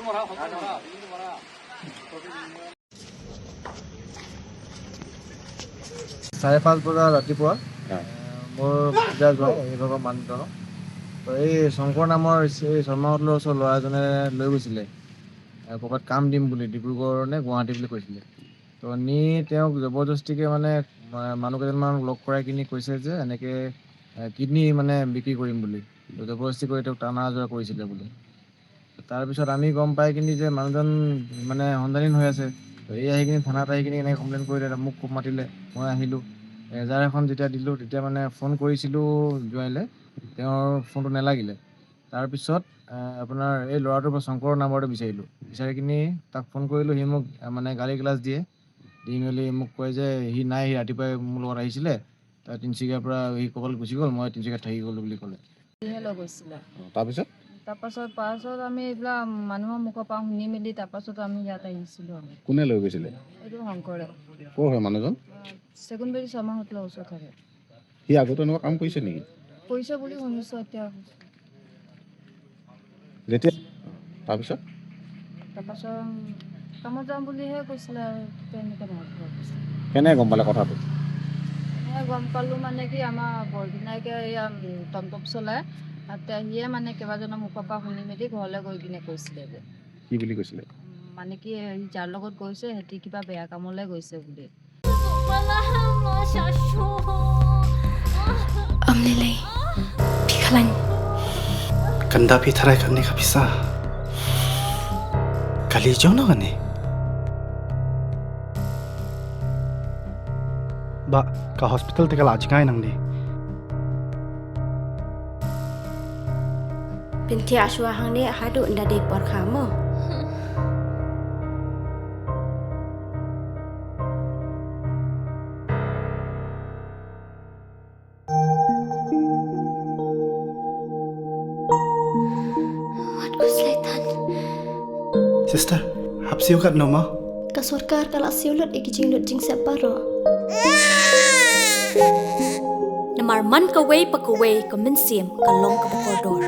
5:30 বজা ৰাতিপুৱা মোৰ পূজা যোৱা অভিভাৱক মানুহজনক এই শংকৰ নামৰ এই শৰ্মা হোটেলৰ ওচৰৰ ল'ৰা এজনে লৈ গৈছিলে ক'ৰবাত কাম দিম বুলি, ডিব্ৰুগড় নে গুৱাহাটী বুলি কৈছিলে। তো নি তেওঁক জবৰদস্তিকৈ মানে মানুহ কেইজনমান লগ কৰাই কিনি কৈছে যে এনেকৈ কিডনী মানে বিক্ৰী কৰিম বুলি, জবৰদস্তি কৰি তেওঁক টানা আজোৰা কৰিছিলে বুলি। তাৰপিছত আমি গম পাই কিনি যে মানুহজন মানে সন্ধানহীন হৈ আছে। এই আহি কিনি থানাত আহি কিনি এনেকৈ কমপ্লেইন কৰিলে, মোক খুব মাতিলে, মই আহিলোঁ। এজাৰ এখন যেতিয়া দিলোঁ তেতিয়া মানে ফোন কৰিছিলোঁ জোঁৱাইলে, তেওঁৰ ফোনটো নালাগিলে। তাৰপিছত আপোনাৰ এই ল'ৰাটোৰ পৰা শংকৰৰ নাম্বাৰটো বিচাৰিলোঁ, বিচাৰি কিনি তাক ফোন কৰিলোঁ। সি মোক মানে গালি গালাজ দিয়ে, দি মেলি মোক কয় যে সি নাই, সি ৰাতিপুৱাই মোৰ লগত আহিছিলে, তাৰ তিনিচুকীয়াৰ পৰা সি ক'বলৈ গুচি গ'ল, মই তিনিচুকীয়াত থাকি গ'লোঁ বুলি ক'লে। লৈ গৈছিলে। তাৰপাছত আমি এইবিলাক মানুহৰ মুখৰ পৰা শুনি মেলি তাৰপাছত আমি ইয়াত আহিছিলোঁ। কোনে লৈ গৈছিলে? এইটো শংকৰে। ক'ৰ হয় মানুহজন? চেগুনবাৰী শৰ্মা হোটেলৰ ওচৰত থাকে। সি আগতে এনেকুৱা কাম কৰিছে নেকি? কৰিছে বুলি শুনিছোঁ এতিয়া। যেতিয়া তাৰপাছত কামত যাম বুলিহে কৈছিলে আৰু তেনেকৈ নহয়। কেনেকৈ গম পালে কথাটো? গম পালোঁ মানে কি, আমাৰ বৰদিনাইকে এয়া টমটম চলাই, তাতে সিয়ে মানে কেইবাজনৰ মুখৰ পৰা শুনি মেলি ঘৰলৈ গৈ কিনে কৈছিলে যে কি বুলি কৈছিলে? মানে কি যাৰ লগত গৈছে সিহঁতি কিবা বেয়া কামলৈ গৈছে বুলি। Amnilay, Pikalan. Ganda pitharay ka ni kapisa. Kalijaw na ka ni. Ba, ka hospital tika laj kaya nang ni. Binti aswa hang ni hadu ndade por kamo. Sister, hapsiw ka no ma? Kasurkar kala siulut ikijing lut jing separo. Namarman ka way pa ka way ka minsim ka long ka bakordor.